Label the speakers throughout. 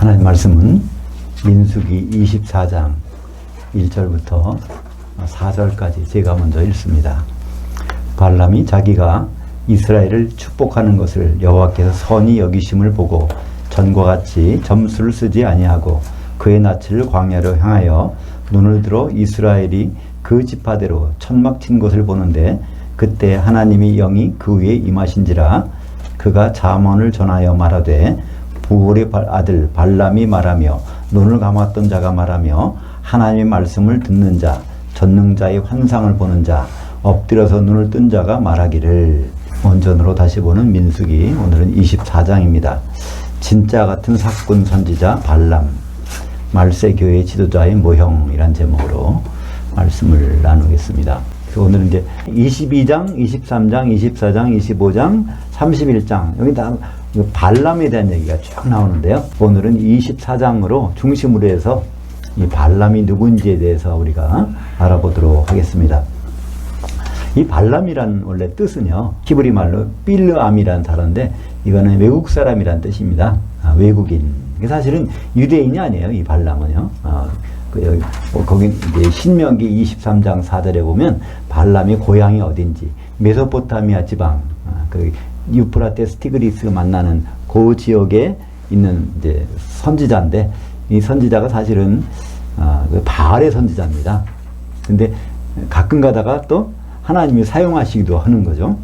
Speaker 1: 하나님 말씀은 민수기 24장 1절부터 4절까지 제가 먼저 읽습니다. 발람이 자기가 이스라엘을 축복하는 것을 여호와께서 선히 여기심을 보고 전과 같이 점수를 쓰지 아니하고 그의 낯을 광야로 향하여 눈을 들어 이스라엘이 그 지파대로 천막 친 것을 보는데, 그때 하나님의 영이 그 위에 임하신지라. 그가 잠언을 전하여 말하되, 부올의 아들 발람이 말하며 눈을 감았던 자가 말하며 하나님의 말씀을 듣는 자, 전능자의 환상을 보는 자, 엎드려서 눈을 뜬 자가 말하기를. 원전으로 다시 보는 민수기, 오늘은 24장입니다. 진짜 같은 사꾼 선지자 발람, 말세교회 지도자의 모형이란 제목으로 말씀을 나누겠습니다. 그래서 오늘은 이제 22장, 23장, 24장, 25장, 31장, 여기 다 발람에 대한 얘기가 쭉 나오는데요. 오늘은 24장으로 중심으로 해서 이 발람이 누군지에 대해서 우리가 알아보도록 하겠습니다. 이 발람이란 원래 뜻은요, 히브리 말로 빌르암이라는 단어인데, 이거는 외국 사람이란 뜻입니다. 외국인. 사실은 유대인이 아니에요, 이 발람은요. 거기 이제 신명기 23장 4절에 보면 발람이 고향이 어딘지, 메소포타미아 지방, 그 유프라테스 티그리스 만나는 그 지역에 있는 이제 선지자인데, 이 선지자가 사실은 그 바알의 선지자입니다. 근데 가끔 가다가 또 하나님이 사용하시기도 하는 거죠.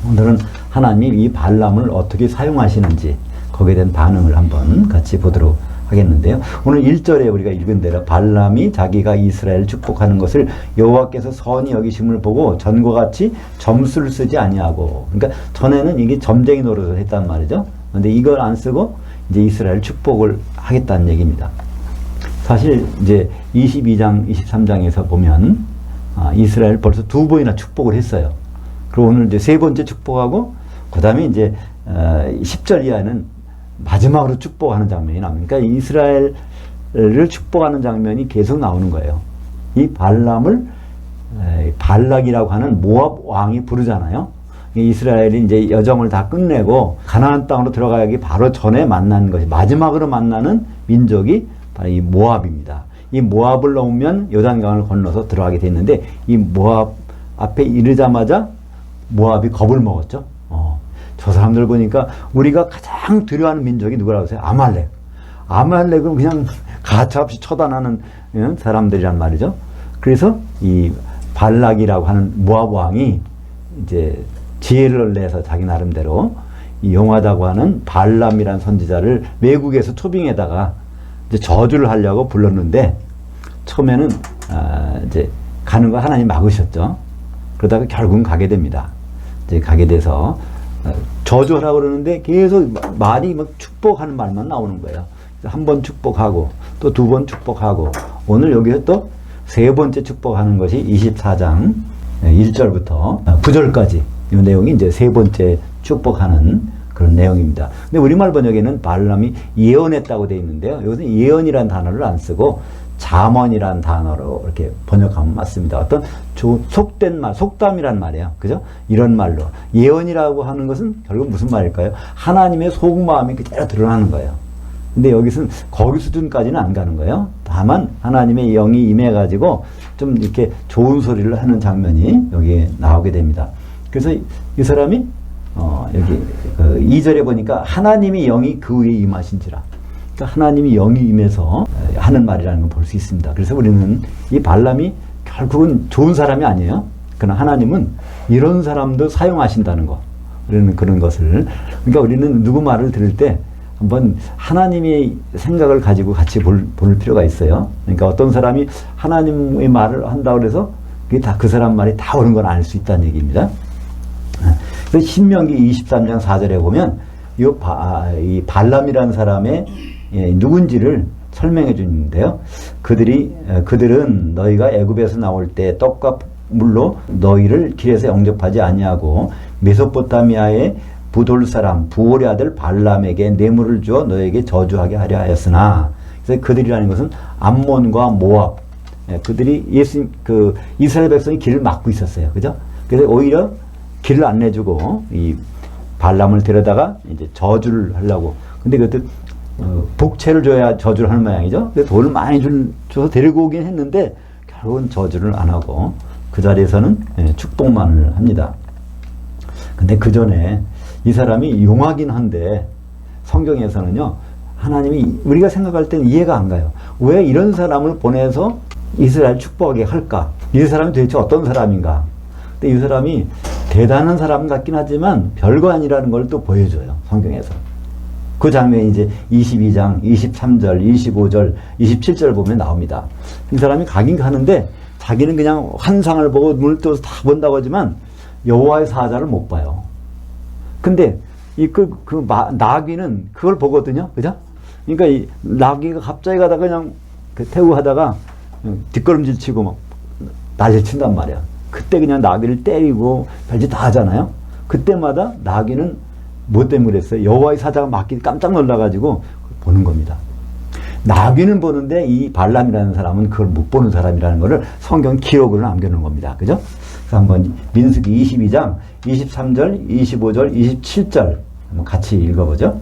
Speaker 1: 오늘은 하나님이 이 발람을 어떻게 사용하시는지 거기에 대한 반응을 한번 같이 보도록 하겠는데요. 오늘 1절에 우리가 읽은 대로 발람이 자기가 이스라엘을 축복하는 것을 여호와께서 선히 여기심을 보고 전과 같이 점수를 쓰지 아니하고, 그러니까 전에는 이게 점쟁이 노릇을 했단 말이죠. 그런데 이걸 안 쓰고 이제 이스라엘 축복을 하겠다는 얘기입니다. 사실 이제 22장, 23장에서 보면 이스라엘 벌써 두 번이나 축복을 했어요. 그리고 오늘 이제 세 번째 축복하고, 그 다음에 이제 10절 이하는 마지막으로 축복하는 장면이 나옵니다. 그러니까 이스라엘을 축복하는 장면이 계속 나오는 거예요. 이 발람을 발락이라고 하는 모압 왕이 부르잖아요. 이스라엘이 이제 여정을 다 끝내고 가나안 땅으로 들어가기 바로 전에 만난 것이, 마지막으로 만나는 민족이 바로 이 모압입니다. 이 모압을 넘으면 요단강을 건너서 들어가게 됐는데, 이 모압 앞에 이르자마자 모압이 겁을 먹었죠. 저 사람들 보니까 우리가 가장 두려워하는 민족이 누구라고 하세요? 아말렉. 아말렉은 그냥 가차없이 처단하는 사람들이란 말이죠. 그래서 이 발락이라고 하는 모압 왕이 이제 지혜를 내서 자기 나름대로 이 용하다고 하는 발람이라는 선지자를 외국에서 초빙에다가 이제 저주를 하려고 불렀는데, 처음에는 이제 가는 거 하나님 막으셨죠. 그러다가 결국은 가게 됩니다. 이제 가게 돼서 저주하라고 그러는데 계속 말이 막 축복하는 말만 나오는 거예요. 한 번 축복하고 또 두 번 축복하고, 오늘 여기서 또 세 번째 축복하는 것이 24장 1절부터 9절까지 이 내용이 이제 세 번째 축복하는 그런 내용입니다. 근데 우리말 번역에는 발람이 예언했다고 되어 있는데요. 여기서 예언이라는 단어를 안 쓰고 잠언이라는 단어로 이렇게 번역하면 맞습니다. 어떤 속된 말, 속담이란 말이에요. 그죠? 이런 말로. 예언이라고 하는 것은 결국 무슨 말일까요? 하나님의 속마음이 그대로 드러나는 거예요. 근데 여기서는 거기 수준까지는 안 가는 거예요. 다만 하나님의 영이 임해가지고 좀 이렇게 좋은 소리를 하는 장면이 여기에 나오게 됩니다. 그래서 이 사람이 여기 2절에 보니까 하나님의 영이 그 위에 임하신지라. 그러니까 하나님이 영이 임해서 하는 말이라는 걸 볼 수 있습니다. 그래서 우리는 이 발람이 결국은 좋은 사람이 아니에요. 그러나 하나님은 이런 사람도 사용하신다는 거, 우리는 그런 것을, 그러니까 우리는 누구 말을 들을 때 한번 하나님의 생각을 가지고 같이 볼 필요가 있어요. 그러니까 어떤 사람이 하나님의 말을 한다고 해서 그게 다 그 사람 말이 다 옳은 건 알 수 있다는 얘기입니다. 그래서 신명기 23장 4절에 보면 이 발람이라는 사람의 누군지를 설명해 주는데요. 그들은 너희가 애굽에서 나올 때 떡과 물로 너희를 길에서 영접하지 아니하고 메소포타미아의 부돌 사람 부올의 아들 발람에게 뇌물을 주어 너에게 저주하게 하려 하였으나, 그래서 그들이라는 것은 암몬과 모압, 그들이 이스라엘 백성이 길을 막고 있었어요. 그죠? 그래서 오히려 길을 안 내주고 이 발람을 데려다가 이제 저주를 하려고. 근데 그것도 복채를 줘야 저주를 하는 모양이죠. 돈을 많이 줘서 데리고 오긴 했는데 결국은 저주를 안 하고 그 자리에서는 축복만을 합니다. 근데 그 전에 이 사람이 용하긴 한데 성경에서는요, 하나님이 우리가 생각할 때는 이해가 안 가요. 왜 이런 사람을 보내서 이스라엘 축복하게 할까? 이 사람이 도대체 어떤 사람인가? 근데 이 사람이 대단한 사람 같긴 하지만 별거 아니라는 걸 또 보여줘요, 성경에서. 그 장면이 이제 22장, 23절, 25절, 27절 보면 나옵니다. 이 사람이 가긴 가는데 자기는 그냥 환상을 보고 눈을 떠서 다 본다고 하지만 여호와의 사자를 못 봐요. 근데 나귀는 그걸 보거든요. 그죠? 그러니까 이 나귀가 갑자기 가다가 그냥 태우 하다가 뒷걸음질 치고 막 난리를 친단 말이야. 그때 그냥 나귀를 때리고 별짓 다 하잖아요. 그때마다 나귀는 뭐 때문에 그랬어요? 여호와의 사자가 맞기 깜짝 놀라가지고 보는 겁니다. 나귀는 보는데 이 발람이라는 사람은 그걸 못 보는 사람이라는 것을 성경 기록으로 남겨놓은 겁니다. 그죠? 그래서 한번 민수기 22장 23절, 25절, 27절 한번 같이 읽어보죠.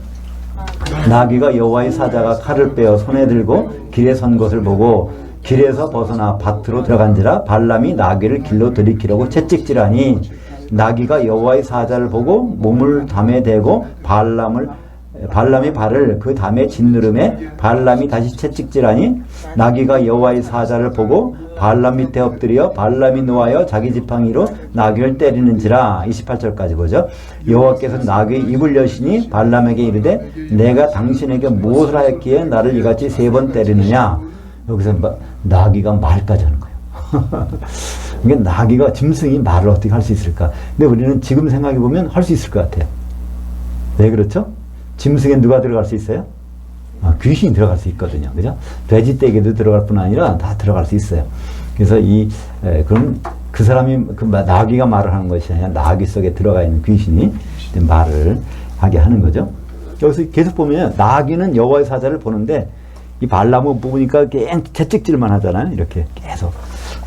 Speaker 1: 나귀가 여호와의 사자가 칼을 빼어 손에 들고 길에 선 것을 보고 길에서 벗어나 밭으로 들어간지라 발람이 나귀를 길로 들이키려고 채찍질하니 나귀가 여호와의 사자를 보고 몸을 담에 대고 발람이 발을 그 담에 짓누름에 발람이 다시 채찍질하니 나귀가 여호와의 사자를 보고 발람 밑에 엎드려 발람이 노하여 자기 지팡이로 나귀를 때리는지라. 28절까지 보죠. 여호와께서 나귀의 입을 여시니 발람에게 이르되 내가 당신에게 무엇을 하였기에 나를 이같이 3번 때리느냐. 여기서 나귀가 말까지 하는 거예요. 그러니까 나귀가, 짐승이 말을 어떻게 할 수 있을까? 근데 우리는 지금 생각해보면 할 수 있을 것 같아요. 왜 그렇죠? 짐승에 누가 들어갈 수 있어요? 귀신이 들어갈 수 있거든요. 그죠? 돼지 떼기도 들어갈 뿐 아니라 다 들어갈 수 있어요. 그래서 그럼 그 사람이, 나귀가 말을 하는 것이 아니라 나귀 속에 들어가 있는 귀신이 말을 하게 하는 거죠. 여기서 계속 보면 나귀는 여호와의 사자를 보는데 이 발람은 보니까 그냥 채찍질만 하잖아요. 이렇게 계속.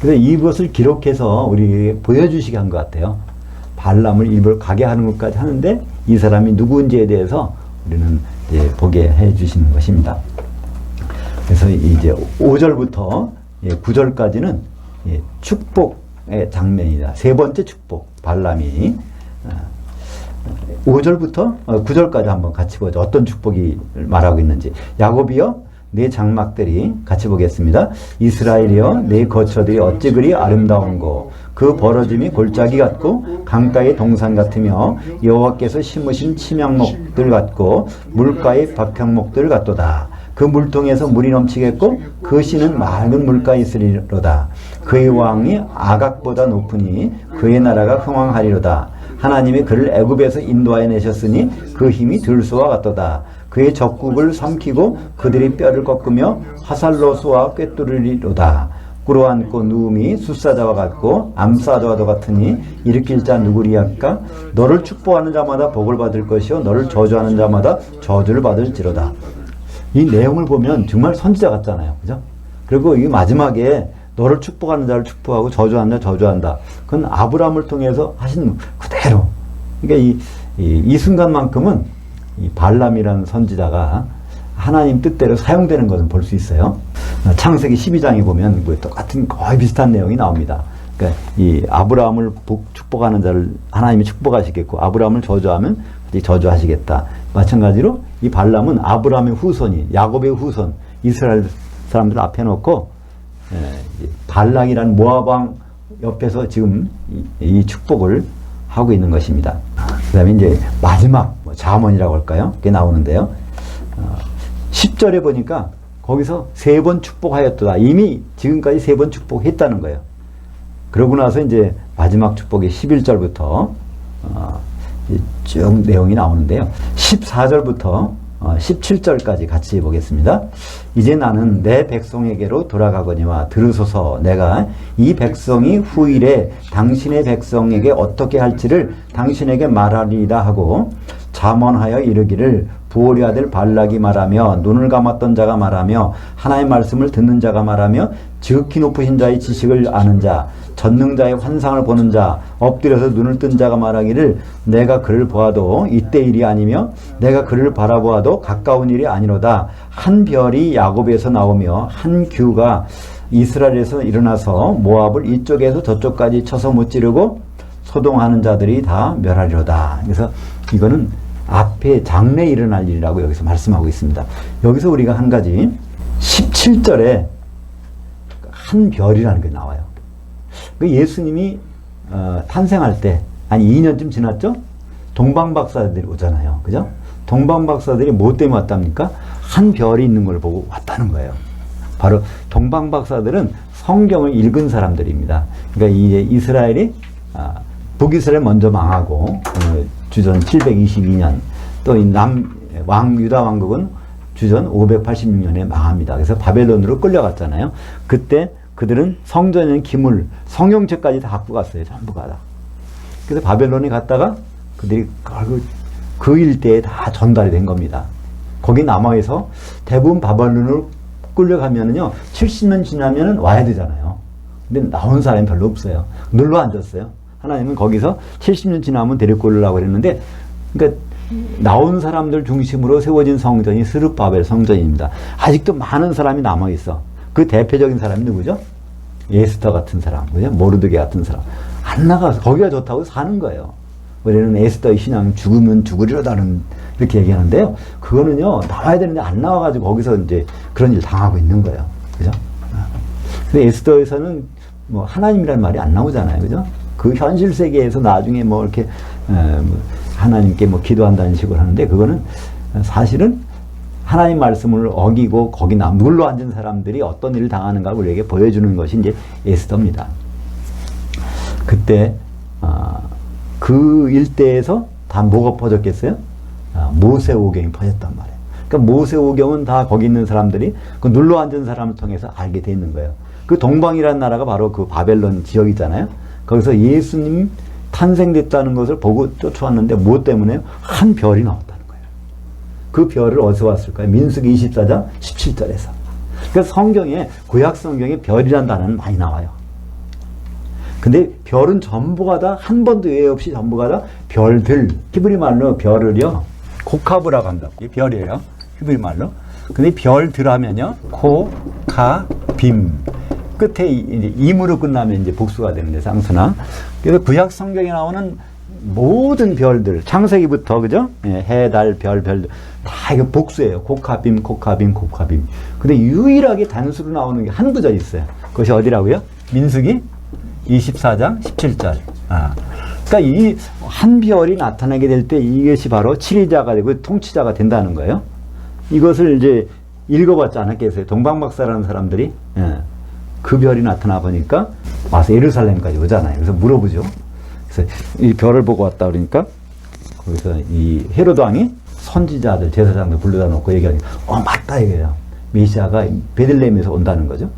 Speaker 1: 그래서 이것을 기록해서 우리 보여주시게 한 것 같아요. 발람을 일부러 가게 하는 것까지 하는데 이 사람이 누구인지에 대해서 우리는 이제 보게 해 주시는 것입니다. 그래서 이제 5절부터 9절까지는 축복의 장면이다. 3번째 축복, 발람이. 5절부터 9절까지 한번 같이 보죠. 어떤 축복이 말하고 있는지. 야곱이여 내 장막들이, 같이 보겠습니다. 이스라엘이여 내 거처들이 어찌 그리 아름다운고 그 벌어짐이 골짜기 같고 강가의 동산 같으며 여호와께서 심으신 침향목들 같고 물가의 박향목들 같도다. 그 물통에서 물이 넘치겠고 그 씨는 맑은 물가에 있으리로다. 그의 왕이 아각보다 높으니 그의 나라가 흥왕하리로다. 하나님이 그를 애굽에서 인도하여 내셨으니 그 힘이 들소와 같도다. 그의 적국을 삼키고 그들이 뼈를 꺾으며 화살로 쏘아 꿰뚫으리로다. 꿇어앉고 누움이 숫사자와 같고 암사자와도 같으니 일으킬 자 누구리야까? 너를 축복하는 자마다 복을 받을 것이요 너를 저주하는 자마다 저주를 받을지로다. 이 내용을 보면 정말 선지자 같잖아요. 그죠? 그리고 이 마지막에 너를 축복하는 자를 축복하고 저주하는 자 저주한다. 그건 아브라함을 통해서 하신 그대로. 그러니까 이 순간만큼은 이 발람이라는 선지자가 하나님 뜻대로 사용되는 것은 볼 수 있어요. 창세기 12장에 보면 똑같은 거의 비슷한 내용이 나옵니다. 그러니까 이 아브라함을 축복하는 자를 하나님이 축복하시겠고 아브라함을 저주하면 저주하시겠다. 마찬가지로 이 발람은 아브라함의 후손이, 야곱의 후손, 이스라엘 사람들 앞에 놓고 발락이라는 모압 왕 옆에서 지금 이 축복을 하고 있는 것입니다. 그 다음에 이제 마지막 잠언이라고 할까요? 그게 나오는데요. 10절에 보니까 거기서 3번 축복하였도다. 이미 지금까지 3번 축복했다는 거예요. 그러고 나서 이제 마지막 축복이 11절부터 쭉 내용이 나오는데요. 14절부터 17절까지 같이 보겠습니다. 이제 나는 내 백성에게로 돌아가거니와 들으소서. 내가 이 백성이 후일에 당신의 백성에게 어떻게 할지를 당신에게 말하리라 하고 잠언하여 이르기를 부올의 아들 발락이 말하며 눈을 감았던 자가 말하며 하나님의 말씀을 듣는 자가 말하며 지극히 높으신 자의 지식을 아는 자 전능자의 환상을 보는 자 엎드려서 눈을 뜬 자가 말하기를 내가 그를 보아도 이때 일이 아니며 내가 그를 바라보아도 가까운 일이 아니로다. 한 별이 야곱에서 나오며 한 규가 이스라엘에서 일어나서 모압을 이쪽에서 저쪽까지 쳐서 무찌르고 소동하는 자들이 다 멸하리로다. 그래서 이거는 앞에 장래에 일어날 일이라고 여기서 말씀하고 있습니다. 여기서 우리가 한 가지 17절에 한 별이라는 게 나와요. 그 예수님이 탄생할 때 한 2년쯤 지났죠? 동방박사들이 오잖아요. 그죠? 동방박사들이 뭐 때문에 왔답니까? 한 별이 있는 걸 보고 왔다는 거예요. 바로 동방박사들은 성경을 읽은 사람들입니다. 그러니까 이제 이스라엘이 북이스라엘 먼저 망하고 주전 722년 또 이 유다 왕국은 주전 586년에 망합니다. 그래서 바벨론으로 끌려갔잖아요. 그때 그들은 성전에 기물, 성경책까지 다 갖고 갔어요. 전부가 다. 그래서 바벨론에 갔다가 그들이 그 일대에 다 전달이 된 겁니다. 거기 남아있어 대부분 바벨론으로 끌려가면은요, 70년 지나면은 와야 되잖아요. 근데 나온 사람이 별로 없어요. 눌러 앉았어요. 하나님은 거기서 70년 지나면 데리고 오려고 그랬는데, 그러니까 나온 사람들 중심으로 세워진 성전이 스룹바벨 성전입니다. 아직도 많은 사람이 남아있어. 그 대표적인 사람이 누구죠? 에스더 같은 사람, 그죠? 모르드게 같은 사람. 안 나가서 거기가 좋다고 사는 거예요. 우리는 에스더의 신앙 죽으면 죽으리로다는 이렇게 얘기하는데요. 그거는요, 나와야 되는데 안 나와가지고 거기서 이제 그런 일 당하고 있는 거예요. 그죠? 근데 에스더에서는 뭐 하나님이라는 말이 안 나오잖아요. 그죠? 그 현실 세계에서 나중에 뭐 이렇게, 하나님께 뭐 기도한다는 식으로 하는데, 그거는 사실은 하나님 말씀을 어기고 거기 눌러 앉은 사람들이 어떤 일을 당하는가 우리에게 보여주는 것이 이제 에스더입니다. 그때 그 일대에서 다 뭐가 퍼졌겠어요? 모세오경이 퍼졌단 말이에요. 그러니까 모세오경은 다 거기 있는 사람들이 그 눌러 앉은 사람을 통해서 알게 돼 있는 거예요. 그 동방이라는 나라가 바로 그 바벨론 지역이잖아요. 거기서 예수님 탄생됐다는 것을 보고 쫓아왔는데 무엇 때문에요? 한 별이 나왔다는 거예요. 그 별을 어디서 왔을까요? 민수기 24장 17절에서. 그러니까 성경에, 구약 성경에 별이라는 단어는 많이 나와요. 근데 별은 전부가 다, 한 번도 예외 없이 전부가 다 별들. 히브리 말로 별을요, 코카브라고 한다고. 이게 별이에요. 히브리 말로. 근데 별들 하면요, 코, 카, 빔. 끝에 이제 임으로 끝나면 이제 복수가 되는데, 쌍수나. 그래서 구약 성경에 나오는 모든 별들, 창세기부터, 그죠? 예, 해, 달, 별들. 다 이거 복수예요. 코카빔, 코카빔, 코카빔. 근데 유일하게 단수로 나오는 게 한 구절 있어요. 그것이 어디라고요? 민수기 24장 17절. 그러니까 이 한 별이 나타나게 될 때 이것이 바로 치리자가 되고 통치자가 된다는 거예요. 이것을 이제 읽어봤지 않았겠어요? 동방박사라는 사람들이. 예. 그 별이 나타나 보니까 와서 예루살렘까지 오잖아요. 그래서 물어보죠. 그래서 이 별을 보고 왔다 그러니까 거기서 이 헤로드 왕이 선지자들, 제사장들 불러다 놓고 얘기하니까 맞다 이거예요. 메시아가 베들레헴에서 온다는 거죠.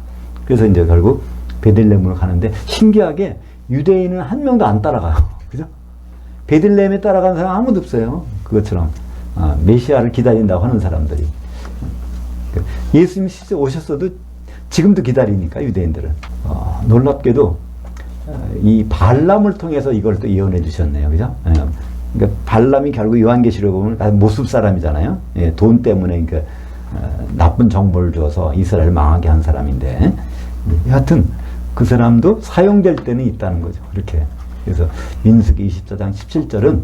Speaker 1: 그래서 이제 결국 베들레헴으로 가는데 신기하게 유대인은 한 명도 안 따라가요. 그죠? 베들레헴에 따라가는 사람 아무도 없어요. 그것처럼 메시아를 기다린다고 하는 사람들이. 예수님이 실제 오셨어도 지금도 기다리니까 유대인들은. 놀랍게도 이 발람을 통해서 이걸 또 예언해 주셨네요. 그죠? 그러니까 발람이 결국 요한계시록 보면 모습 사람이잖아요. 예, 돈 때문에 그러니까 나쁜 정보를 줘서 이스라엘을 망하게 한 사람인데, 여하튼 그 사람도 사용될 때는 있다는 거죠. 그렇게. 그래서 민수기 24장 17절은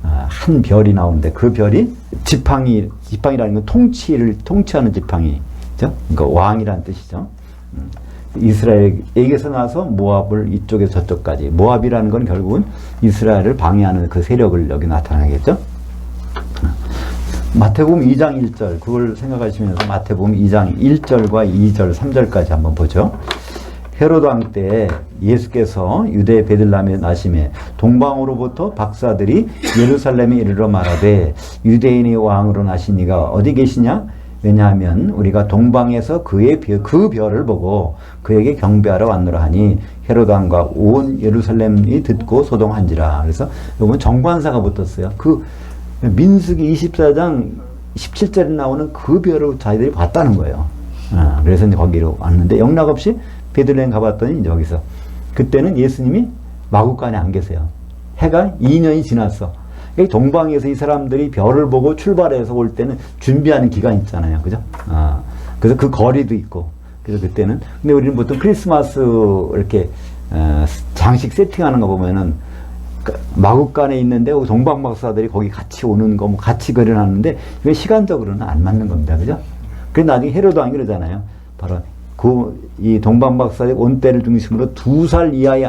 Speaker 1: 한 별이 나오는데 그 별이 지팡이라는 건 통치하는 지팡이죠. 그러니까 왕이라는 뜻이죠. 이스라엘에게서 나서 모압을 이쪽에서 저쪽까지. 모압이라는 건 결국은 이스라엘을 방해하는 그 세력을 여기 나타나겠죠. 마태복음 2장 1절 그걸 생각하시면서 마태복음 2장 1절과 2절 3절까지 한번 보죠. 헤로드 왕 때 예수께서 유대 베들레헴에 나심에 동방으로부터 박사들이 예루살렘에 이르러 말하되 유대인의 왕으로 나신 이가 어디 계시냐? 왜냐하면 우리가 동방에서 그 별을 보고 그에게 경배하러 왔노라 하니 헤로드 왕과 온 예루살렘이 듣고 소동한지라. 그래서 여러분 정관사가 붙었어요. 그 민수기 24장 17절에 나오는 그 별을 자기들이 봤다는 거예요. 그래서 이제 거기로 왔는데 영락 없이 베들레헴 가봤더니 이제 여기서 그때는 예수님이 마구간에 안 계세요. 해가 2년이 지났어. 동방에서 이 사람들이 별을 보고 출발해서 올 때는 준비하는 기간 있잖아요. 그죠? 그래서 그 거리도 있고. 그래서 그때는, 근데 우리는 보통 크리스마스 이렇게, 장식 세팅하는 거 보면은, 마구간에 있는데, 동방 박사들이 거기 같이 오는 거, 뭐 같이 그려놨는데, 이건 시간적으로는 안 맞는 겁니다. 그죠? 그래서 나중에 헤로도 안 그러잖아요. 바로, 이 동방 박사의 온 때를 중심으로 2살 이하의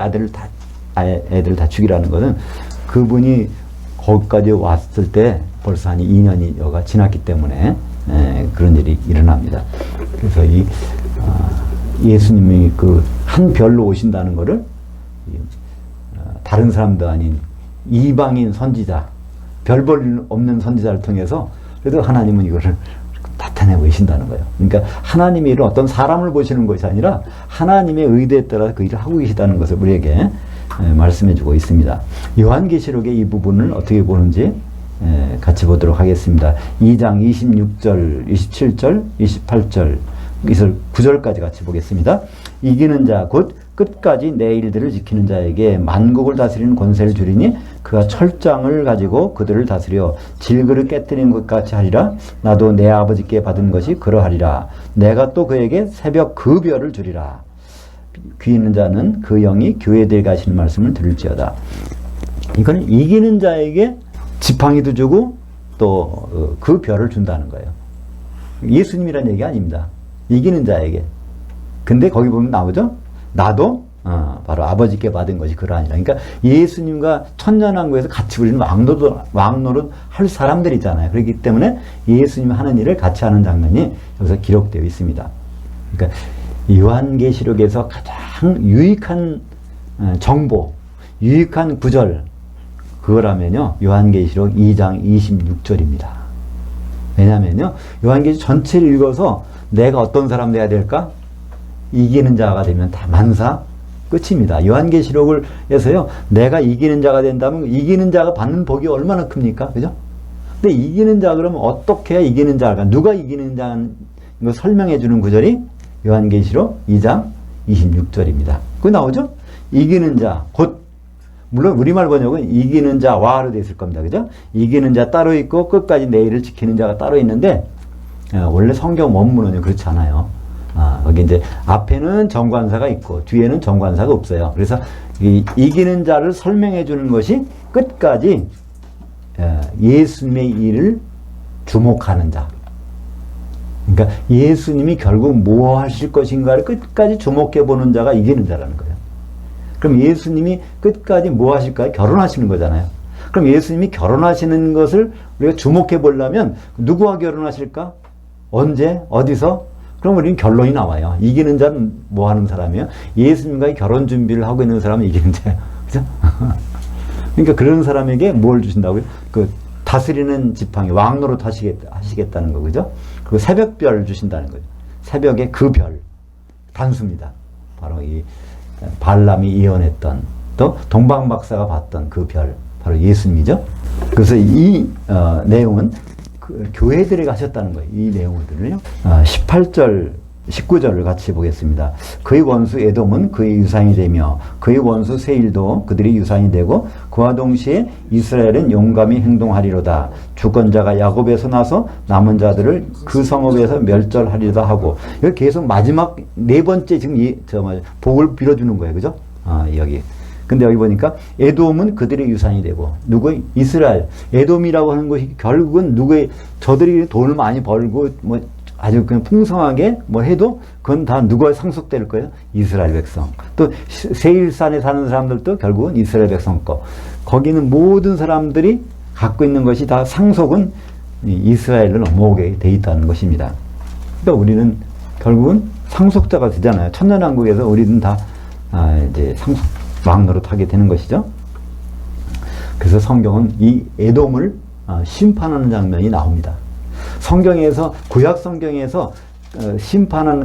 Speaker 1: 애들을 다 죽이라는 것은 그분이 거기까지 왔을 때 벌써 한 2년이 여가 지났기 때문에 그런 일이 일어납니다. 그래서 예수님이 그 한 별로 오신다는 것을 다른 사람도 아닌 이방인 선지자, 별 볼 없는 선지자를 통해서 그래도 하나님은 이거를 나타내고 계신다는 거예요. 그러니까 하나님의 일은 어떤 사람을 보시는 것이 아니라 하나님의 의도에 따라서 그 일을 하고 계시다는 것을 우리에게 말씀해주고 있습니다. 요한계시록의 이 부분을 어떻게 보는지 같이 보도록 하겠습니다. 2장 26절, 27절, 28절, 9절까지 같이 보겠습니다. 이기는 자 곧 끝까지 내 일들을 지키는 자에게 만국을 다스리는 권세를 주리니 그가 철장을 가지고 그들을 다스려 질그릇 깨뜨리는 것 같이 하리라. 나도 내 아버지께 받은 것이 그러하리라. 내가 또 그에게 새벽 그 별을 주리라. 귀 있는 자는 그 영이 교회들에 가시는 말씀을 들을지어다. 이건 이기는 자에게 지팡이도 주고 또 그 별을 준다는 거예요. 예수님이란 얘기 아닙니다. 이기는 자에게. 근데 거기 보면 나오죠? 나도 바로 아버지께 받은 것이 그러하니라. 그러니까 예수님과 천년왕국에서 같이 우리는 왕노릇 할 사람들이잖아요. 그렇기 때문에 예수님 하는 일을 같이 하는 장면이 여기서 기록되어 있습니다. 그러니까 요한계시록에서 가장 유익한 정보, 유익한 구절, 그거라면요, 요한계시록 2장 26절입니다. 왜냐면요, 요한계시록 전체를 읽어서 내가 어떤 사람 돼야 될까? 이기는 자가 되면 다 만사 끝입니다. 요한계시록을 해서요, 내가 이기는 자가 된다면 이기는 자가 받는 복이 얼마나 큽니까? 그죠? 근데 이기는 자 그러면 어떻게 해야 이기는 자가, 누가 이기는 자인 거 설명해 주는 구절이 요한계시록 2장 26절입니다. 그거 나오죠? 이기는 자, 곧, 물론 우리말 번역은 이기는 자와로 되어 있을 겁니다. 그죠? 이기는 자 따로 있고 끝까지 내 일을 지키는 자가 따로 있는데, 원래 성경 원문은 그렇지 않아요. 거기 이제 앞에는 정관사가 있고 뒤에는 정관사가 없어요. 그래서 이기는 자를 설명해 주는 것이 끝까지 예수님의 일을 주목하는 자. 그러니까 예수님이 결국 뭐 하실 것인가를 끝까지 주목해 보는 자가 이기는 자라는 거예요. 그럼 예수님이 끝까지 뭐 하실까요? 결혼하시는 거잖아요. 그럼 예수님이 결혼하시는 것을 우리가 주목해 보려면 누구와 결혼하실까? 언제? 어디서? 그럼 우리는 결론이 나와요. 이기는 자는 뭐 하는 사람이에요? 예수님과의 결혼 준비를 하고 있는 사람은 이기는 자예요. 그죠? 그러니까 그런 사람에게 뭘 주신다고요? 그 다스리는 지팡이, 왕노릇 하시겠다는 거, 그죠? 그리고 새벽별 주신다는 거죠. 새벽에 그 별, 단수입니다. 바로 이 발람이 예언했던, 또 동방박사가 봤던 그 별, 바로 예수님이죠. 그래서 이 내용은 그 교회들에 가셨다는 거예요. 이 내용들을요. 18절, 19절을 같이 보겠습니다. 그의 원수 에돔은 그의 유산이 되며 그의 원수 세일도 그들의 유산이 되고 그와 동시에 이스라엘은 용감히 행동하리로다. 주권자가 야곱에서 나서 남은 자들을 그 성읍에서 멸절하리로다 하고, 여기 계속 마지막 네 번째 지금 복을 빌어주는 거예요. 그죠? 여기. 근데 여기 보니까 에돔은 그들의 유산이 되고, 누구의? 이스라엘. 에돔이라고 하는 것이 결국은 누구의, 저들이 돈을 많이 벌고 뭐 아주 그냥 풍성하게 뭐 해도 그건 다 누가 상속될 거예요? 이스라엘 백성. 또 세일산에 사는 사람들도 결국은 이스라엘 백성 거. 거기는 모든 사람들이 갖고 있는 것이 다 상속은 이스라엘로 넘어오게 돼 있다는 것입니다. 그러니까 우리는 결국은 상속자가 되잖아요. 천년왕국에서 우리는 다 이제 왕노릇 하게 되는 것이죠. 그래서 성경은 이 에돔을 심판하는 장면이 나옵니다. 성경에서, 구약 성경에서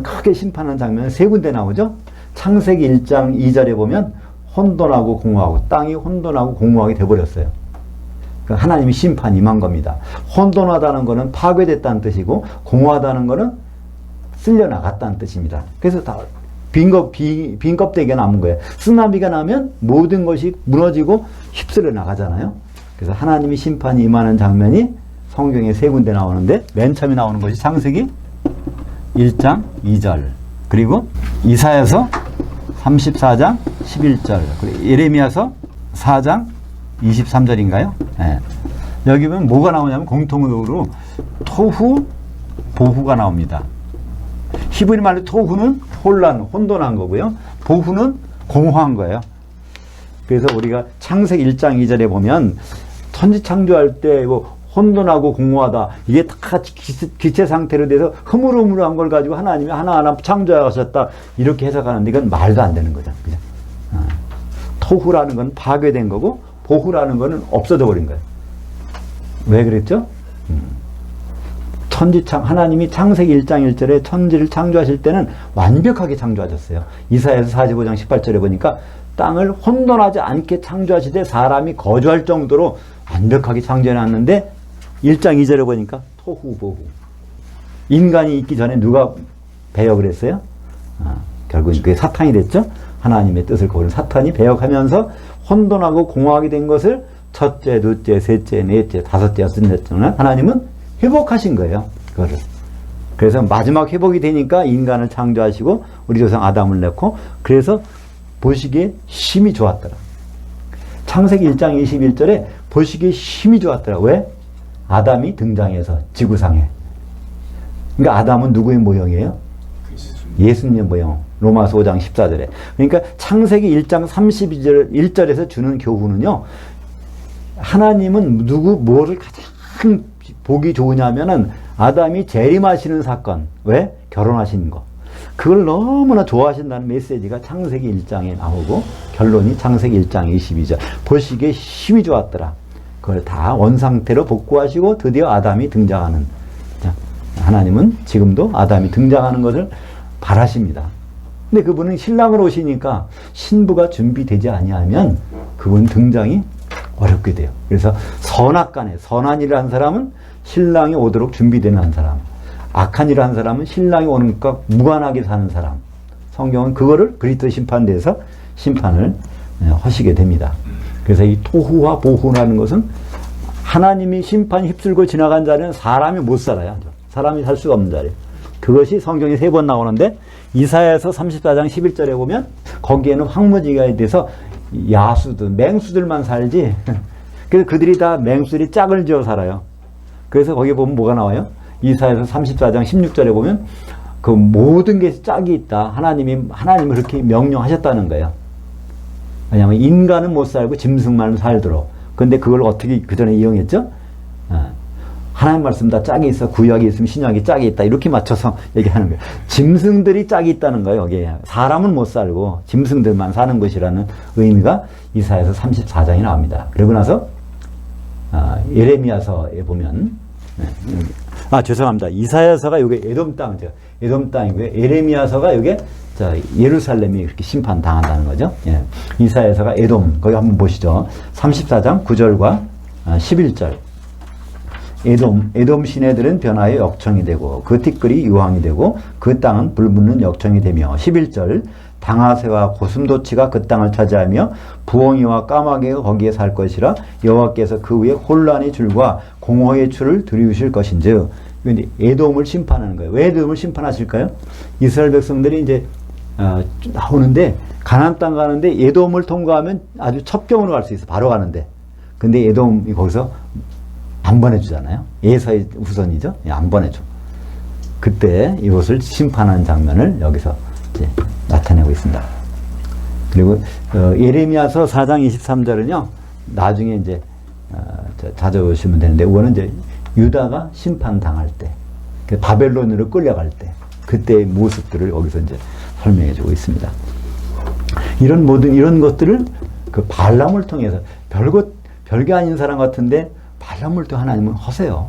Speaker 1: 크게 심판하는 장면은 세 군데 나오죠. 창세기 1장 2절에 보면 혼돈하고 공허하고, 땅이 혼돈하고 공허하게 돼버렸어요. 하나님이 심판이 임한 겁니다. 혼돈하다는 것은 파괴됐다는 뜻이고 공허하다는 것은 쓸려나갔다는 뜻입니다. 그래서 다 빈 껍데기가 남은 거예요. 쓰나미가 나면 모든 것이 무너지고 휩쓸려 나가잖아요. 그래서 하나님이 심판이 임하는 장면이 성경에 세 군데 나오는데 맨 처음에 나오는 것이 창세기 1장 2절 그리고 이사야서 34장 11절 그리고 예레미야서 4장 23절인가요? 네. 여기 보면 뭐가 나오냐면 공통으로 토후 보후가 나옵니다. 히브리 말로 토후는 혼돈한 거고요. 보후는 공허한 거예요. 그래서 우리가 창세기 1장 2절에 보면 천지 창조할 때 뭐 혼돈하고 공허하다. 이게 다 기체 상태로 돼서 흐물흐물한 걸 가지고 하나님이 하나하나 창조하셨다. 이렇게 해석하는데 이건 말도 안 되는 거죠. 그죠? 토후라는 건 파괴된 거고 보후라는 거는 없어져 버린 거예요. 왜 그랬죠? 하나님이 창세기 1장 1절에 천지를 창조하실 때는 완벽하게 창조하셨어요. 이사야서 45장 18절에 보니까 땅을 혼돈하지 않게 창조하시되 사람이 거주할 정도로 완벽하게 창조해놨는데 1장 2절에 보니까 토후보후. 인간이 있기 전에 누가 배역을 했어요? 결국은 그게 사탄이 됐죠. 하나님의 뜻을 거부한 사탄이 배역하면서 혼돈하고 공허하게 된 것을 첫째, 둘째, 셋째, 넷째, 다섯째, 여섯째는 하나님은 회복하신 거예요. 그거를. 그래서 마지막 회복이 되니까 인간을 창조하시고 우리 조상 아담을 낳고 그래서 보시기에 힘이 좋았더라. 창세기 1장 21절에 보시기에 힘이 좋았더라. 왜? 아담이 등장해서 지구상에. 그러니까 아담은 누구의 모형이에요? 예수님의 모형. 로마서 5장 14절에. 그러니까 창세기 1장 32절 1절에서 주는 교훈은요. 하나님은 뭐를 가장 보기 좋으냐면은 아담이 재림하시는 사건. 왜? 결혼하시는 거. 그걸 너무나 좋아하신다는 메시지가 창세기 1장에 나오고 결론이 창세기 1장 22절. 보시기에 힘이 좋았더라. 그걸 다 원상태로 복구하시고 드디어 아담이 등장하는. 하나님은 지금도 아담이 등장하는 것을 바라십니다. 근데 그분은 신랑으로 오시니까 신부가 준비되지 아니하면 그분 등장이 어렵게 돼요. 그래서 선악간에 선한 일을 한 사람은 신랑이 오도록 준비되는 한 사람, 악한 일을 한 사람은 신랑이 오는 것과 무관하게 사는 사람. 성경은 그거를 그리스도 심판대에서 심판을 하시게 됩니다. 그래서 이 토후와 보후라는 것은 하나님이 심판 휩쓸고 지나간 자리는 사람이 못 살아요. 사람이 살 수가 없는 자리예요. 그것이 성경에 3번 나오는데 이사야서 34장 11절에 보면 거기에는 황무지가 돼서 야수들, 맹수들만 살지. 그래서 그들이 다 맹수들이 짝을 지어 살아요. 그래서 거기 보면 뭐가 나와요? 이사야서 34장 16절에 보면 그 모든 게 짝이 있다. 하나님을 그렇게 명령하셨다는 거예요. 왜냐하면 인간은 못 살고 짐승만 살도록. 근데 그걸 어떻게 그 전에 이용했죠? 하나님 말씀 다 짝이 있어. 구약이 있으면 신약이 짝이 있다. 이렇게 맞춰서 얘기하는 거예요. 짐승들이 짝이 있다는 거예요. 여기에. 사람은 못 살고 짐승들만 사는 것이라는 의미가 이사야서 34장에 나옵니다. 그러고 나서 예레미야서에 보면 죄송합니다. 이사야서가 이게 에돔 땅이죠. 에돔 땅이고요. 예레미야서가 이게 예루살렘이 그렇게 심판당한다는 거죠. 예. 이사야서가 에돔. 거기 한번 보시죠. 34장 9절과 11절. 에돔 시내들은 변화의 역청이 되고 그 티끌이 유황이 되고 그 땅은 불붙는 역청이 되며 11절 당아새와 고슴도치가 그 땅을 차지하며 부엉이와 까마귀가 거기에 살 것이라 여호와께서 그 위에 혼란의 줄과 공허의 줄을 들이우실 것인즉 에돔을 심판하는 거예요. 왜 에돔을 심판하실까요? 이스라엘 백성들이 이제 나오는데 가나안 땅 가는데 에돔을 통과하면 아주 첩경으로 갈 수 있어. 바로 가는데. 근데 에돔이 거기서 안 보내주잖아요. 에서의 후손이죠. 안 보내줘. 그때 이것을 심판하는 장면을 여기서 이제 나타내고 있습니다. 그리고 예레미야서 4장 23절은요. 나중에 이제 찾아오시면 되는데 이거는 이제 유다가 심판당할 때, 바벨론으로 끌려갈 때 그때의 모습들을 여기서 이제 설명해주고 있습니다. 이런 것들을 그 발람을 통해서 별게 아닌 사람 같은데 발람을 또 하나님은 하세요.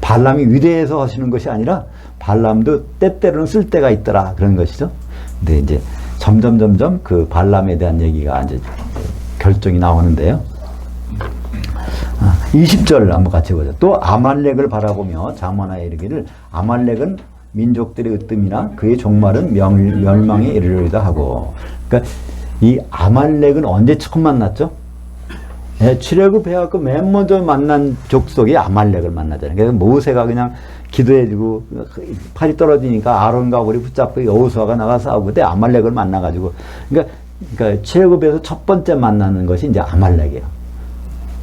Speaker 1: 발람이 위대해서 하시는 것이 아니라 발람도 때때로는 쓸 때가 있더라 그런 것이죠. 근데 이제 점점 그 발람에 대한 얘기가 이제 결정이 나오는데요. 20절 한번 같이 보자. 또 아말렉을 바라보며 잠언하여 이르기를 아말렉은 민족들의 으뜸이나 그의 종말은 멸망에 이르리다 하고. 그러니까 이 아말렉은 언제 처음 만났죠? 출애굽해갖고 맨 먼저 만난 족속이 아말렉을 만나잖아요. 그래서 모세가 그냥 기도해주고 팔이 떨어지니까 아론과 우리 붙잡고 여호수아가 나가 싸우고 그때 아말렉을 만나가지고 그러니까 출애굽에서 첫 번째 만나는 것이 이제 아말렉이에요.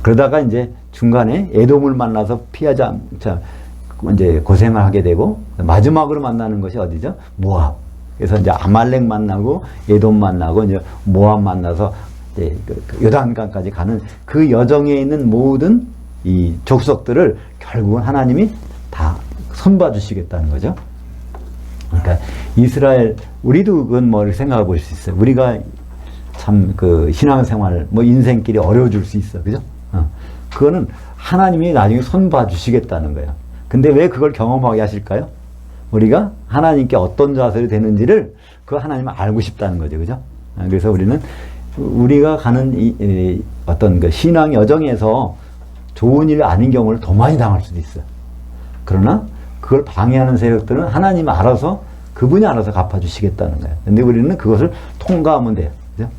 Speaker 1: 그러다가 이제 중간에 에돔을 만나서 피하자 이제 고생을 하게 되고 마지막으로 만나는 것이 어디죠? 모압. 그래서 이제 아말렉 만나고 에돔 만나고 이제 모압 만나서 이제 요단강까지 가는 그 여정에 있는 모든 이 족속들을 결국은 하나님이 다 손봐 주시겠다는 거죠. 그러니까 이스라엘 우리도 그건 뭐 생각해 볼 수 있어요. 우리가 참 그 신앙생활 뭐 인생길이 어려워질 수 있어, 그죠? 그거는 하나님이 나중에 손봐 주시겠다는 거예요. 근데 왜 그걸 경험하게 하실까요? 우리가 하나님께 어떤 자세로 되는지를 그 하나님은 알고 싶다는 거죠, 그죠? 그래서 우리는 우리가 가는 어떤 그 신앙 여정에서 좋은 일 아닌 경우를 더 많이 당할 수도 있어요. 그러나 그걸 방해하는 세력들은 하나님 알아서 그분이 알아서 갚아주시겠다는 거예요. 근데 우리는 그것을 통과하면 돼요. 그죠?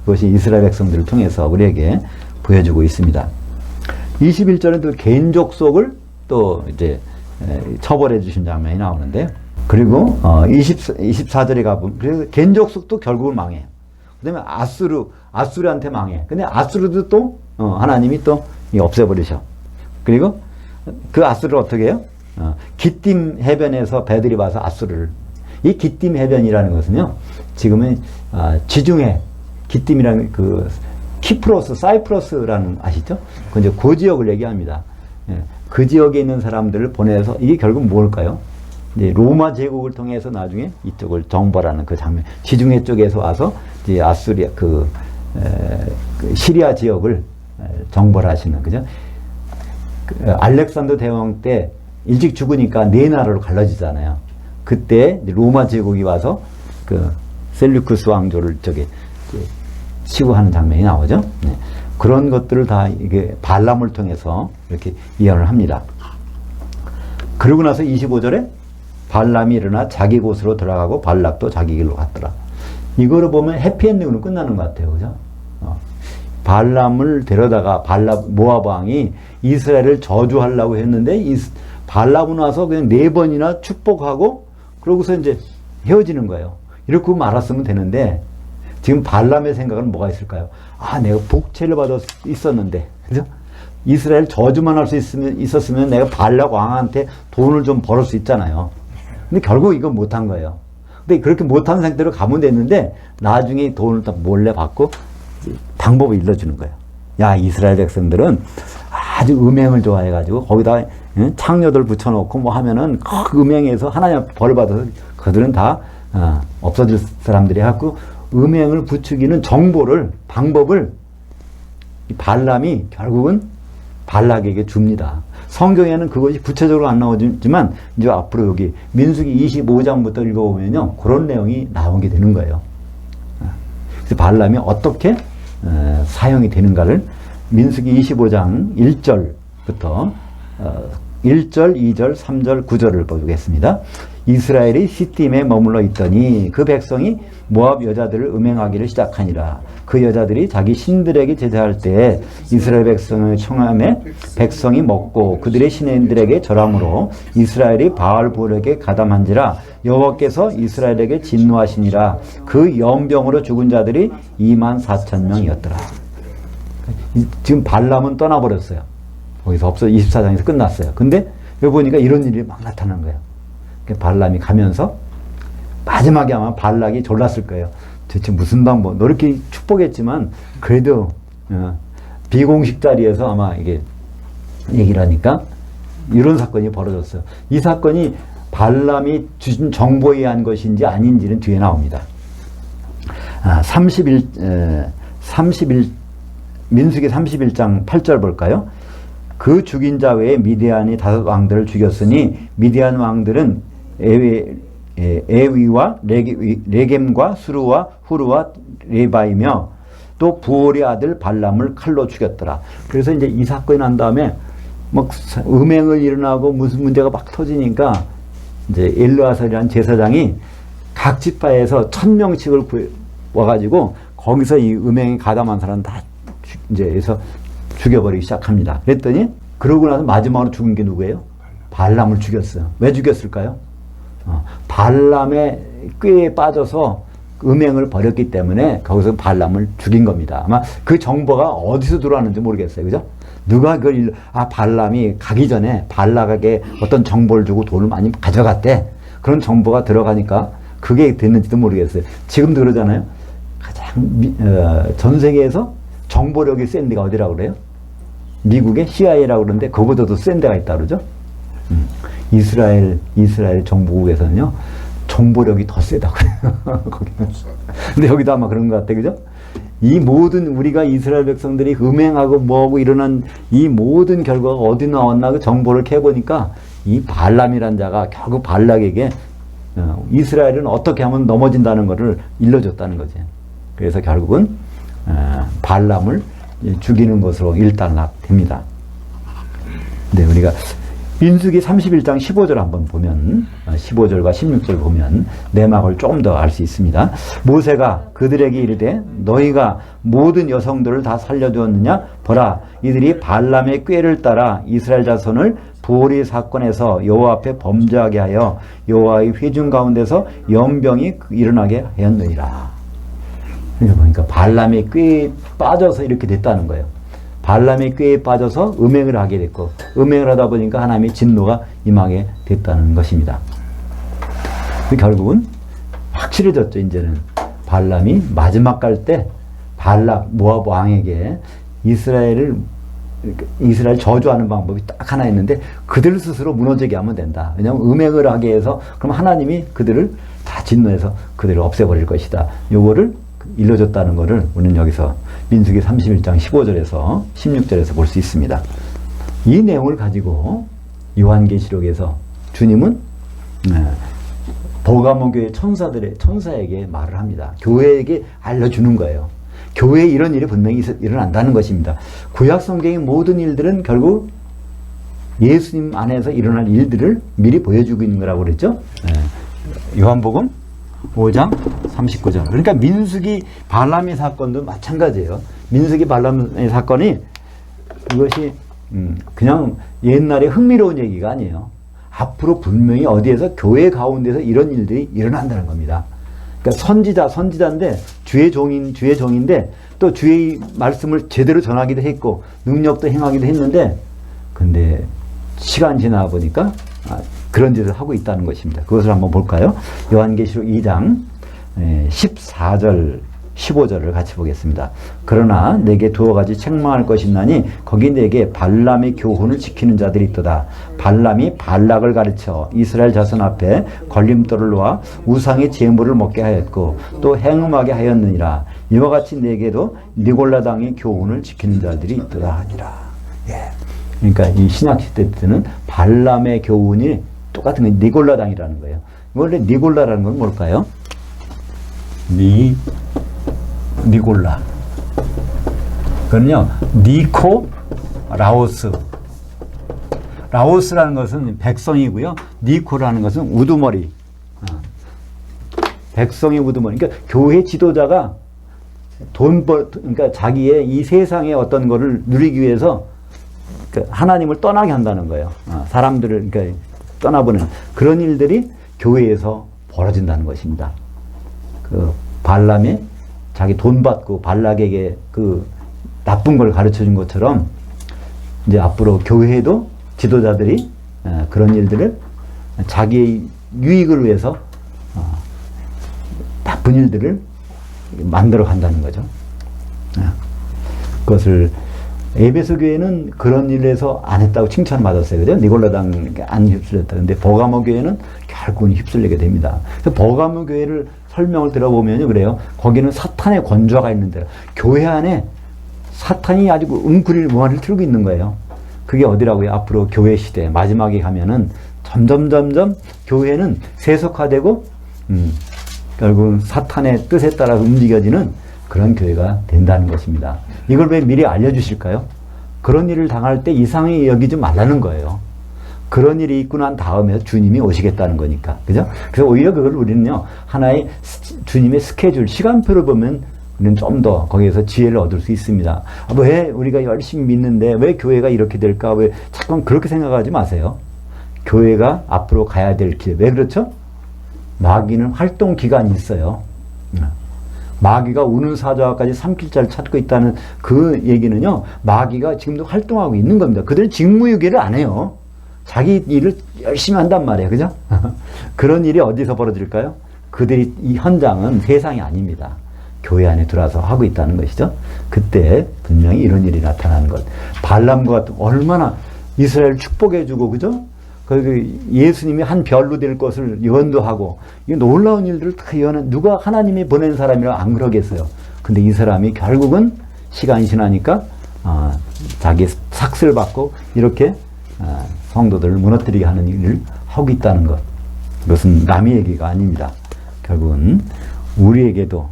Speaker 1: 그것이 이스라엘 백성들을 통해서 우리에게 보여주고 있습니다. 21절에 또 개인 족속을 또 이제 처벌해 주신 장면이 나오는데요. 그리고 24절에 가보면 그래서 개인 족속도 결국은 망해요. 그 다음에 아수르한테 망해. 근데 아수르도 또 하나님이 또 없애버리셔. 그리고 그 아수르를 어떻게 해요? 기띔 해변에서 배들이 와서 아수르를. 이 기띔 해변이라는 것은요, 지금은 지중해, 기띔이라는 그 키프로스, 사이프러스라는 아시죠? 그 지역을 얘기합니다. 그 지역에 있는 사람들을 보내서 이게 결국 뭘까요? 이제 로마 제국을 통해서 나중에 이쪽을 정벌하는 그 장면. 지중해 쪽에서 와서 이제 아수리아 그 시리아 지역을 정벌하시는, 그죠? 알렉산더 대왕 때 일찍 죽으니까 네 나라로 갈라지잖아요. 그때 로마 제국이 와서 그 셀류쿠스 왕조를 치고하는 장면이 나오죠. 네. 그런 것들을 다 이게 발람을 통해서 이렇게 이해를 합니다. 그러고 나서 25절에 발람이 일어나 자기 곳으로 들어가고 발락도 자기 길로 갔더라. 이거를 보면 해피엔딩으로 끝나는 것 같아요. 그죠? 발람을 데려다가 모압 왕이 이스라엘을 저주하려고 했는데 발람은 와서 그냥 4번이나 축복하고 그러고서 이제 헤어지는 거예요. 이렇게 말았으면 되는데 지금 발람의 생각은 뭐가 있을까요? 내가 복채를 받아 있었는데, 그죠? 이스라엘 저주만 할 수 있었으면 내가 발락 왕한테 돈을 좀 벌을 수 있잖아요. 근데 결국 이건 못한 거예요. 근데 그렇게 못한 상태로 가면 됐는데 나중에 돈을 다 몰래 받고 방법을 일러주는 거예요. 야, 이스라엘 백성들은 아주 음행을 좋아해가지고 거기다 창녀들 붙여놓고 뭐 하면은 그 음행에서 하나님 벌 받아서 그들은 다 없어질 사람들이 해갖고 음행을 부추기는 방법을 발람이 결국은 발락에게 줍니다. 성경에는 그것이 구체적으로 안 나오지만 이제 앞으로 여기 민수기 25장부터 읽어보면요, 그런 내용이 나오게 되는 거예요. 그래서 발람이 어떻게 사용이 되는가를 민수기 25장 1절부터 1절, 2절, 3절, 9절을 보겠습니다. 이스라엘이 시딤에 머물러 있더니 그 백성이 모압 여자들을 음행하기를 시작하니라. 그 여자들이 자기 신들에게 제사할 때 이스라엘 백성의 청함에 백성이 먹고 그들의 신들에게 절함으로 이스라엘이 바알볼에게 가담한지라. 여호와께서 이스라엘에게 진노하시니라. 그 연병으로 죽은 자들이 24,000명이었더라. 지금 발람은 떠나버렸어요. 거기서 없어 24장에서 끝났어요. 근데 여기 보니까 이런 일이 막 나타나는 거예요. 발람이 가면서 마지막에 아마 발락이 졸랐을 거예요. 대체 무슨 방법? 너 이렇게 축복했지만 그래도 비공식 자리에서 아마 이게 얘기를 하니까 이런 사건이 벌어졌어요. 이 사건이 발람이 주신 정보에 의한 것인지 아닌지는 뒤에 나옵니다. 민수기 31장 8절 볼까요? 그 죽인 자 외에 미디안이 5 왕들을 죽였으니 미디안 왕들은 에위와 레겜과 수르와 후르와 레바이며 또 부올의 아들 발람을 칼로 죽였더라. 그래서 이제 이 사건이 난 다음에 막 음행을 일어나고 무슨 문제가 막 터지니까 이제 엘르아살이라는 제사장이 각 지파에서 1000명씩을 와가지고 거기서 이 음행에 가담한 사람 다 이제 해서 죽여버리기 시작합니다. 그랬더니 그러고 나서 마지막으로 죽은 게 누구예요? 발람을 죽였어요. 왜 죽였을까요? 발람의 꾀에 빠져서 음행을 벌였기 때문에 거기서 발람을 죽인 겁니다. 아마 그 정보가 어디서 들어왔는지 모르겠어요. 그죠? 누가 그걸, 발람이 가기 전에 발락에게 어떤 정보를 주고 돈을 많이 가져갔대. 그런 정보가 들어가니까 그게 됐는지도 모르겠어요. 지금도 그러잖아요. 가장, 전 세계에서 정보력이 센 데가 어디라고 그래요? 미국의 CIA라고 그러는데 그거보다도 센 데가 있다 그러죠? 이스라엘 정보국에서는요, 정보력이 더 세다고 그래요. 거기는. 근데 여기도 아마 그런 것 같아, 그죠? 이 모든 우리가 이스라엘 백성들이 음행하고 뭐하고 일어난 이 모든 결과가 어디 나왔나 그 정보를 캐보니까 이 발람이란 자가 결국 발락에게 이스라엘은 어떻게 하면 넘어진다는 것을 일러줬다는 거지. 그래서 결국은 발람을 죽이는 것으로 일단락됩니다. 네, 우리가 민수기 31장 15절 한번 보면 15절과 16절 보면 내막을 조금 더 알 수 있습니다. 모세가 그들에게 이르되 너희가 모든 여성들을 다 살려두었느냐? 보라, 이들이 발람의 꾀를 따라 이스라엘 자손을 부올의 사건에서 여호와 앞에 범죄하게 하여 여호와의 회중 가운데서 연병이 일어나게 하였느니라. 그러니까 발람의 꾀에 빠져서 이렇게 됐다는 거예요. 발람의 꾀에 빠져서 음행을 하게 됐고 음행을 하다 보니까 하나님의 진노가 임하게 됐다는 것입니다. 결국은 확실해졌죠. 이제는 발람이 마지막 갈 때 발락 모압 왕에게 이스라엘 저주하는 방법이 딱 하나 있는데 그들 스스로 무너지게 하면 된다. 왜냐하면 음행을 하게 해서 그럼 하나님이 그들을 다 진노해서 그들을 없애버릴 것이다. 요거를 일러줬다는 것을 우리는 여기서 민수기 31장 15절에서 16절에서 볼 수 있습니다. 이 내용을 가지고 요한계시록에서 주님은 버가모 교회 천사에게 말을 합니다. 교회에게 알려주는 거예요. 교회에 이런 일이 분명히 일어난다는 것입니다. 구약 성경의 모든 일들은 결국 예수님 안에서 일어날 일들을 미리 보여주고 있는 거라고 그랬죠. 요한복음 5장 39절. 그러니까 민수기 발람의 사건도 마찬가지예요. 민수기 발람의 사건이 이것이 그냥 옛날에 흥미로운 얘기가 아니에요. 앞으로 분명히 어디에서 교회 가운데서 이런 일들이 일어난다는 겁니다. 그러니까 선지자인데 주의 종인데 또 주의 말씀을 제대로 전하기도 했고 능력도 행하기도 했는데 근데 시간 지나 보니까 그런 짓을 하고 있다는 것입니다. 그것을 한번 볼까요? 요한계시록 2장 14절 15절을 같이 보겠습니다. 그러나 내게 두어 가지 책망할 것이 있나니 거기 내게 발람의 교훈을 지키는 자들이 있도다. 발람이 발락을 가르쳐 이스라엘 자손 앞에 걸림돌을 놓아 우상의 제물을 먹게 하였고 또 행음하게 하였느니라. 이와 같이 내게도 니골라당의 교훈을 지키는 자들이 있도다 하니라. 그러니까 이 신약시대 때는 발람의 교훈이 똑같은 게 니골라당이라는 거예요. 원래 니골라라는 건 뭘까요? 니골라. 그건요, 니코 라오스. 라오스라는 것은 백성이고요. 니코라는 것은 우두머리. 백성의 우두머리. 그러니까 교회 지도자가 그러니까 자기의 이 세상의 어떤 거를 누리기 위해서 하나님을 떠나게 한다는 거예요. 사람들을 그러니까 떠나보는 그런 일들이 교회에서 벌어진다는 것입니다. 그 발람이 자기 돈 받고 발락에게 그 나쁜 걸 가르쳐 준 것처럼 이제 앞으로 교회에도 지도자들이 그런 일들을 자기의 유익을 위해서 나쁜 일들을 만들어 간다는 거죠. 그것을 에베소 교회는 그런 일에서 안 했다고 칭찬받았어요. 그죠? 니골라당 안 휩쓸렸다. 근데 버가모 교회는 결국은 휩쓸리게 됩니다. 그래서 버가모 교회를 설명을 들어보면요. 그래요. 거기는 사탄의 권좌가 있는데 교회 안에 사탄이 아주 웅크릴 무한을 틀고 있는 거예요. 그게 어디라고요? 앞으로 교회 시대 마지막에 가면은 점점 교회는 세속화되고 결국 사탄의 뜻에 따라 움직여지는 그런 교회가 된다는 것입니다. 이걸 왜 미리 알려주실까요? 그런 일을 당할 때 이상히 여기지 말라는 거예요. 그런 일이 있고 난 다음에 주님이 오시겠다는 거니까. 그죠? 그래서 오히려 그걸 우리는요, 하나의 주님의 스케줄, 시간표를 보면 좀 더 거기에서 지혜를 얻을 수 있습니다. 왜 우리가 열심히 믿는데 왜 교회가 이렇게 될까? 왜 자꾸 그렇게 생각하지 마세요. 교회가 앞으로 가야 될 길. 왜 그렇죠? 마귀는 활동 기간이 있어요. 마귀가 우는 사자까지 삼킬자를 찾고 있다는 그 얘기는요, 마귀가 지금도 활동하고 있는 겁니다. 그들은 직무유기를 안 해요. 자기 일을 열심히 한단 말이에요. 그죠? 그런 일이 어디서 벌어질까요? 그들이, 이 현장은 세상이 아닙니다. 교회 안에 들어와서 하고 있다는 것이죠. 그때 분명히 이런 일이 나타나는 것. 발람과 같은, 얼마나 이스라엘 축복해주고, 그죠? 예수님이 한 별로 될 것을 예언도 하고, 이 놀라운 일들을 다 예언한, 누가 하나님이 보낸 사람이라 안 그러겠어요. 근데 이 사람이 결국은 시간이 지나니까, 자기 삭슬 받고, 이렇게, 성도들을 무너뜨리게 하는 일을 하고 있다는 것. 이것은 남의 얘기가 아닙니다. 결국은 우리에게도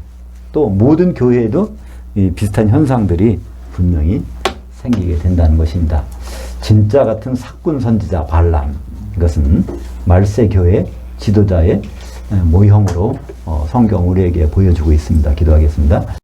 Speaker 1: 또 모든 교회에도 이 비슷한 현상들이 분명히 생기게 된다는 것입니다. 진짜 같은 사꾼 선지자 발람, 이것은 말세 교회 지도자의 모형으로 성경 우리에게 보여주고 있습니다. 기도하겠습니다.